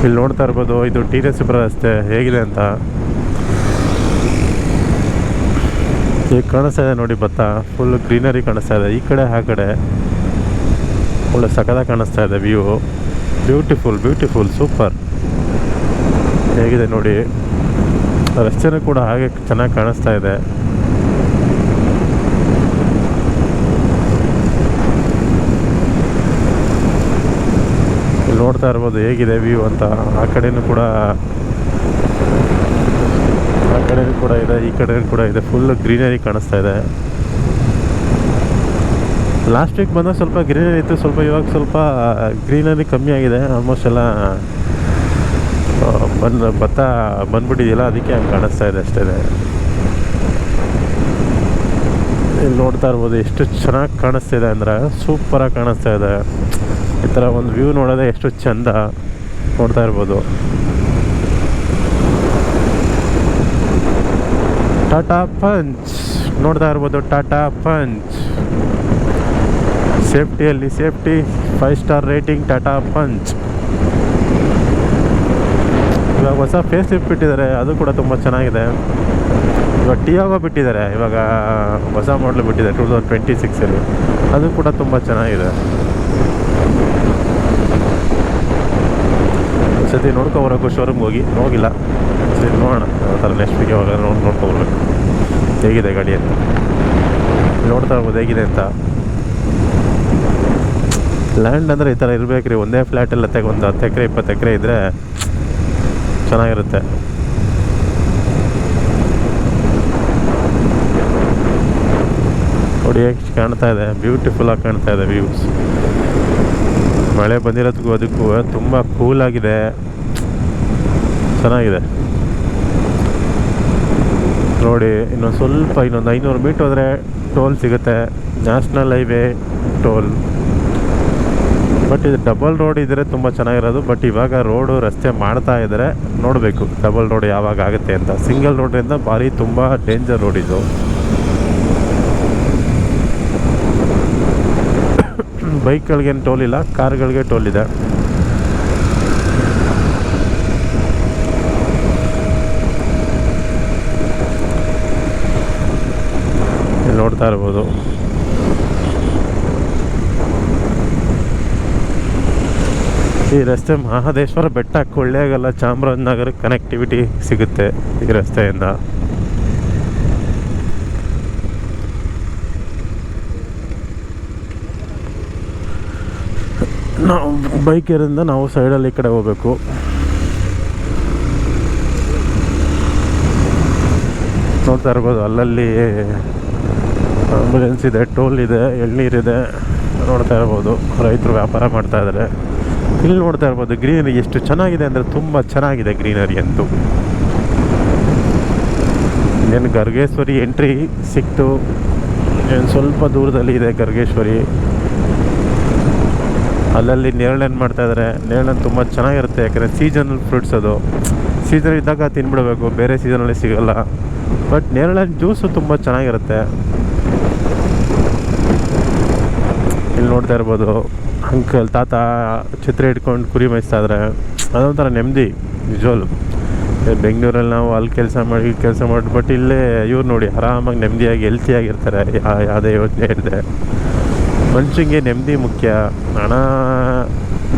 ಇಲ್ಲಿ ನೋಡ್ತಾ ಇರ್ಬೋದು ಇದು ಟಿ ನರಸೀಪುರ ರಸ್ತೆ ಹೇಗಿದೆ ಅಂತ. ಈಗ ಕಾಣಿಸ್ತಾ ಇದೆ ನೋಡಿ ಭತ್ತ, ಫುಲ್ ಗ್ರೀನರಿ ಕಾಣಿಸ್ತಾ ಇದೆ ಈ ಕಡೆ ಆ ಕಡೆ. ಒಳ್ಳೆ ಸಖತ್ತಾಗಿ ಕಾಣಿಸ್ತಾ ಇದೆ ವ್ಯೂ. ಬ್ಯೂಟಿಫುಲ್ ಬ್ಯೂಟಿಫುಲ್ ಸೂಪರ್ ಹೇಗಿದೆ ನೋಡಿ. ರಸ್ತೆನೂ ಕೂಡ ಹಾಗೆ ಚೆನ್ನಾಗಿ ಕಾಣಿಸ್ತಾ ಇದೆ. ಇಲ್ಲಿ ನೋಡ್ತಾ ಇರ್ಬೋದು ಹೇಗಿದೆ ವ್ಯೂ ಅಂತ. ಆ ಕಡೆನೂ ಕೂಡ ಇದೆ, ಈ ಕಡೆ ಕೂಡ ಇದೆ. ಫುಲ್ ಗ್ರೀನರಿ ಕಾಣಿಸ್ತಾ ಇದೆ. ಲಾಸ್ಟ್ ವೀಕ್ ಬಂದಾಗ ಸ್ವಲ್ಪ ಗ್ರೀನರಿ ಇತ್ತು, ಸ್ವಲ್ಪ ಇವಾಗ ಸ್ವಲ್ಪ ಗ್ರೀನರಿ ಕಮ್ಮಿ ಆಗಿದೆ. ಆಲ್ಮೋಸ್ಟ್ ಎಲ್ಲ ಭತ್ತ ಬಂದ್ಬಿಟ್ಟಿದೆಯಲ್ಲ, ಅದಕ್ಕೆ ಹಂಗೆ ಕಾಣಿಸ್ತಾ ಇದೆ ಅಷ್ಟೇ. ಇಲ್ಲಿ ನೋಡ್ತಾ ಇರ್ಬೋದು ಎಷ್ಟು ಚೆನ್ನಾಗಿ ಕಾಣಿಸ್ತಿದೆ ಅಂದರೆ ಸೂಪರಾಗಿ ಕಾಣಿಸ್ತಾ ಇದೆ. ಈ ಥರ ಒಂದು ವ್ಯೂ ನೋಡೋದೇ ಎಷ್ಟು ಚೆಂದ. ನೋಡ್ತಾ ಇರ್ಬೋದು ಟಾಟಾ ಪಂಚ್, ನೋಡ್ತಾ ಇರ್ಬೋದು ಟಾಟಾ ಪಂಚ್. ಸೇಫ್ಟಿಯಲ್ಲಿ safety 5 star rating Tata punch. ಇವಾಗ ಹೊಸ ಫೇಸ್ ಲಿಫ್ಟ್ ಬಿಟ್ಟಿದ್ದಾರೆ, ಅದು ಕೂಡ ತುಂಬ ಚೆನ್ನಾಗಿದೆ. ಇವಾಗ ಟಿಯಾಗೋ ಬಿಟ್ಟಿದ್ದಾರೆ, ಇವಾಗ ಹೊಸ ಮಾಡಲು ಬಿಟ್ಟಿದ್ದಾರೆ 2026ಅಲ್ಲಿ, ಅದು ಕೂಡ ತುಂಬ ಚೆನ್ನಾಗಿದೆ. ಸತಿ ನೋಡ್ಕೊಬರೋಕ್ಕೂ ಶೋರೂಮ್ಗೆ ಹೋಗಿಲ್ಲ, ಸರಿ ನೋಡೋಣ ಆ ಥರ ನೆಕ್ಸ್ಟ್ ವೀಕ್ ಯಾವಾಗ ನೋಡ್ಕೊಬರ್ಬೇಕು ಹೇಗಿದೆ ಗಾಡಿ ಅಂತ. ನೋಡ್ತಾ ಇರ್ಬೋದು ಹೇಗಿದೆ ಅಂತ. ಲ್ಯಾಂಡ್ ಅಂದರೆ ಈ ಥರ ಇರಬೇಕು ರೀ, ಒಂದೇ ಫ್ಲ್ಯಾಟೆಲ್ಲ ಒಂದು 10 ಎಕರೆ 20 ಎಕರೆ ಇದ್ದರೆ ಚೆನ್ನಾಗಿರುತ್ತೆ. ನೋಡಿ ಎಷ್ಟು ಕಾಣ್ತಾ ಇದೆ, ಬ್ಯೂಟಿಫುಲ್ಲಾಗಿ ಕಾಣ್ತಾ ಇದೆ ವ್ಯೂಸ್. ಮಳೆ ಬಂದಿರೋದಕ್ಕೂ ಅದಕ್ಕೂ ತುಂಬ ಕೂಲಾಗಿದೆ, ಚೆನ್ನಾಗಿದೆ ನೋಡಿ. ಇನ್ನೊಂದು 500 ಮೀಟ್ರ್ ಹೋದರೆ ಟೋಲ್ ಸಿಗುತ್ತೆ, ನ್ಯಾಷನಲ್ ಹೈವೇ ಟೋಲ್. ಬಟ್ ಇದು ಡಬಲ್ ರೋಡ್ ಇದ್ದರೆ ತುಂಬ ಚೆನ್ನಾಗಿರೋದು. ಬಟ್ ಇವಾಗ ರಸ್ತೆ ಮಾಡ್ತಾ ಇದ್ದಾರೆ, ನೋಡಬೇಕು ಡಬಲ್ ರೋಡ್ ಯಾವಾಗ ಆಗುತ್ತೆ ಅಂತ. ಸಿಂಗಲ್ ರೋಡ್ರಿಂದ ಭಾರಿ ತುಂಬ ಡೇಂಜರ್ ರೋಡ್ ಇದು. ಬೈಕ್ಗಳಿಗೇನು ಟೋಲ್ ಇಲ್ಲ, ಕಾರ್ಗಳಿಗೆ ಟೋಲ್ ಇದೆ. ಇಲ್ಲಿ ನೋಡ್ತಾ ಇರ್ಬೋದು ಈ ರಸ್ತೆ ಮಹದೇಶ್ವರ ಬೆಟ್ಟ, ಕೊಳ್ಳೇಗಾಲ, ಚಾಮರಾಜನಗರ ಕನೆಕ್ಟಿವಿಟಿ ಸಿಗುತ್ತೆ ಈ ರಸ್ತೆಯಿಂದ. ನಾವು ಬೈಕರಿಂದ ನಾವು ಸೈಡಲ್ಲಿ ಈ ಕಡೆ ಹೋಗ್ಬೇಕು. ನೋಡ್ತಾ ಇರ್ಬೋದು ಅಲ್ಲಲ್ಲಿ ಆಂಬುಲೆನ್ಸ್ ಇದೆ, ಟೋಲ್ ಇದೆ, ಎಳ್ನೀರಿದೆ. ನೋಡ್ತಾ ಇರ್ಬೋದು ರೈತರು ವ್ಯಾಪಾರ ಮಾಡ್ತಾ ಇದ್ದಾರೆ. ಇಲ್ಲಿ ನೋಡ್ತಾ ಇರ್ಬೋದು ಗ್ರೀನರಿ ಎಷ್ಟು ಚೆನ್ನಾಗಿದೆ ಅಂದರೆ ತುಂಬ ಚೆನ್ನಾಗಿದೆ ಗ್ರೀನರಿ ಅಂತೂ. ಇನ್ನೇನು ಗರ್ಗೇಶ್ವರಿ ಎಂಟ್ರಿ ಸಿಕ್ತು, ಏನು ಸ್ವಲ್ಪ ದೂರದಲ್ಲಿ ಇದೆ ಗರ್ಗೇಶ್ವರಿ. ಅಲ್ಲಲ್ಲಿ ನೇರಳೆಹಣ್ಣು ಮಾಡ್ತಾಯಿದ್ದಾರೆ. ನೇರಳೆಹಣ್ಣು ತುಂಬ ಚೆನ್ನಾಗಿರುತ್ತೆ, ಯಾಕಂದರೆ ಸೀಸನಲ್ ಫ್ರೂಟ್ಸ್ ಅದು. ಸೀಸನ್ ಇದ್ದಾಗ ತಿನ್ಬಿಡಬೇಕು, ಬೇರೆ ಸೀಸನಲ್ಲಿ ಸಿಗೋಲ್ಲ. ಬಟ್ ನೇರಳೆಹಣ್ಣು ಜ್ಯೂಸು ತುಂಬ ಚೆನ್ನಾಗಿರುತ್ತೆ. ಇಲ್ಲಿ ನೋಡ್ತಾ ಇರ್ಬೋದು ಅಂಕಲ್ ತಾತ ಛತ್ರಿ ಹಿಡ್ಕೊಂಡು ಕುರಿ ಮೇಯಿಸ್ತಾ ಇದ್ದಾರೆ. ಅದೊಂಥರ ನೆಮ್ಮದಿ ನಿಜವಾಗ್ಲು. ಬೆಂಗಳೂರಲ್ಲಿ ನಾವು ಅಲ್ಲಿ ಕೆಲಸ ಮಾಡಿ ಬಟ್ ಇಲ್ಲೇ ಇವ್ರು ನೋಡಿ ಆರಾಮಾಗಿ ನೆಮ್ಮದಿಯಾಗಿ ಹೆಲ್ತಿಯಾಗಿರ್ತಾರೆ. ಯಾವುದೇ ಯೋಚನೆ ಇಲ್ಲದೆ. ಮನುಷ್ಯಂಗೆ ನೆಮ್ಮದಿ ಮುಖ್ಯ, ಹಣ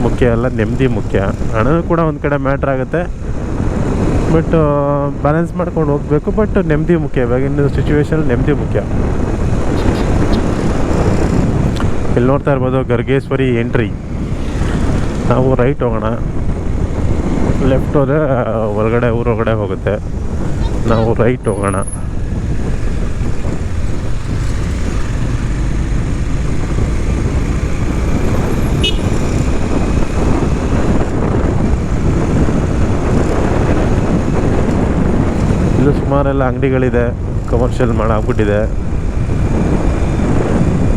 ಮುಖ್ಯ ಅಲ್ಲ, ನೆಮ್ಮದಿ ಮುಖ್ಯ. ಹಣನೂ ಕೂಡ ಒಂದು ಕಡೆ ಮ್ಯಾಟ್ರ್ ಆಗುತ್ತೆ, ಬಟ್ ಬ್ಯಾಲೆನ್ಸ್ ಮಾಡ್ಕೊಂಡು ಹೋಗಬೇಕು. ಬಟ್ ನೆಮ್ಮದಿ ಮುಖ್ಯ, ಇವಾಗಿನ ಸಿಚುವೇಶನ್ ನೆಮ್ಮದಿ ಮುಖ್ಯ. ಇಲ್ಲಿ ನೋಡ್ತಾ ಇರ್ಬೋದು ಗರ್ಗೇಶ್ವರಿ ಎಂಟ್ರಿ. ನಾವು ರೈಟ್ ಹೋಗೋಣ, ಲೆಫ್ಟ್ ಹೋದರೆ ಹೊರಗಡೆ ಊರೊಳಗಡೆ ಹೋಗುತ್ತೆ. ನಾವು ರೈಟ್ ಹೋಗೋಣ. ಇಲ್ಲೂ ಸುಮಾರೆಲ್ಲ ಅಂಗಡಿಗಳಿದೆ, ಕಮರ್ಷಿಯಲ್ ಮಾಡಾಗ್ಬಿಟ್ಟಿದೆ.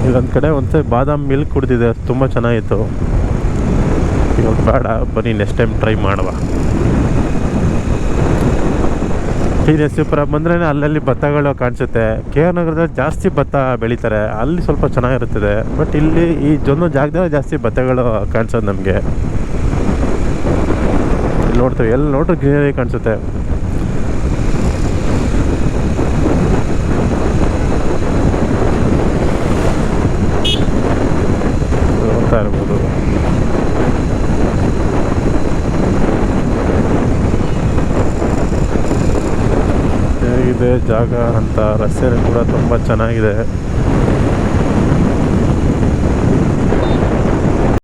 ಇಲ್ಲೊಂದು ಕಡೆ ಒಂದ್ಸರಿ ಬಾದಾಮ್ ಮಿಲ್ಕ್ ಕುಡ್ದಿದೆ, ತುಂಬ ಚೆನ್ನಾಗಿತ್ತು. ಇವಾಗ ಬೇಡ, ಬನ್ನಿ ನೆಕ್ಸ್ಟ್ ಟೈಮ್ ಟ್ರೈ ಮಾಡುವ. ಟಿ ನರಸೀಪುರ ಬಂದ್ರೇ ಅಲ್ಲಲ್ಲಿ ಭತ್ತಗಳು ಕಾಣಿಸುತ್ತೆ. ಕೆ ಆರ್ ನಗರದಲ್ಲಿ ಜಾಸ್ತಿ ಭತ್ತ ಬೆಳೀತಾರೆ, ಅಲ್ಲಿ ಸ್ವಲ್ಪ ಚೆನ್ನಾಗಿರುತ್ತದೆ. ಬಟ್ ಇಲ್ಲಿ ಈ ಜಾಗದಲ್ಲಿ ಜಾಸ್ತಿ ಭತ್ತಗಳು ಕಾಣಿಸೋದು ನಮಗೆ. ನೋಡ್ತೇವೆ, ಎಲ್ಲಿ ನೋಡ್ರೆ ಗ್ರೀನರಿ ಕಾಣಿಸುತ್ತೆ. ನೋಡ್ತಾ ಇರ್ಬೋದು. ಹೇಗಿದೆ ಜಾಗ ಅಂತ. ರಸ್ತೆ ಕೂಡ ತುಂಬ ಚೆನ್ನಾಗಿದೆ.